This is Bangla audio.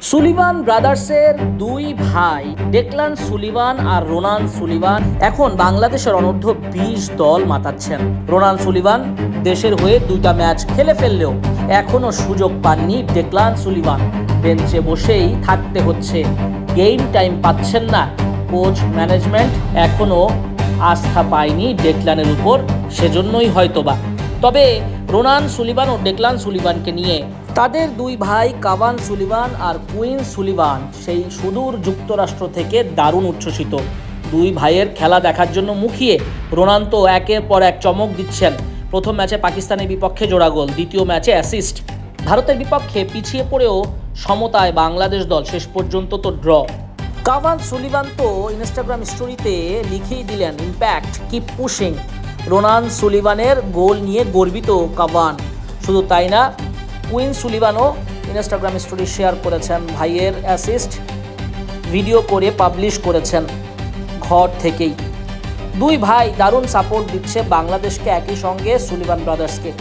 সুলিভান ব্রাদার্সের দুই ভাই ডেকলান সুলিভান আর রোনান সুলিভান এখন বাংলাদেশের অনূর্ধ্ব ২০ দল মাতাচ্ছেন। রোনান সুলিভান দেশের হয়ে দুইটা ম্যাচ খেলে ফেললেও এখনো সুযোগ পাননি ডেকলান সুলিভান। বেঞ্চে বসেই থাকতে হচ্ছে, গেম টাইম পাচ্ছেন না। কোচ ম্যানেজমেন্ট এখনো আস্থা পায়নি ডেকলানের উপর, সেজন্যই হয়তোবা। তবে রোনান সুলিভান ও ডেকলান সুলিভানকে নিয়ে তাদের দুই ভাই কাভান সুলিভান আর কুইন সুলিভান সেই সুদূর যুক্তরাষ্ট্র থেকে দারুণ উচ্ছ্বসিত। দুই ভাইয়ের খেলা দেখার জন্য মুখিয়ে। রোনান তো একের পর এক চমক দিচ্ছেন। প্রথম ম্যাচে পাকিস্তানের বিপক্ষে জোড়া গোল, দ্বিতীয় ম্যাচে অ্যাসিস্ট। ভারতের বিপক্ষে পিছিয়ে পড়েও সমতায় বাংলাদেশ দল, শেষ পর্যন্ত তো ড্র। কাভান সুলিভান তো ইনস্টাগ্রাম স্টোরিতে লিখেই দিলেন, ইম্প্যাক্ট কিপ পুশিং। রোনান সুলিভানের গোল নিয়ে গর্বিত কাভান। শুধু তাই না, কুইন সুলিভানও ইনস্টাগ্রাম স্টোরি শেয়ার করেছেন, ভাইয়ের অ্যাসিস্ট ভিডিও করে পাবলিশ করেছেন ঘর থেকেই। দুই ভাই দারুণ সাপোর্ট দিচ্ছে বাংলাদেশকে, একই সঙ্গে সুলিভান ব্রাদার্সকে।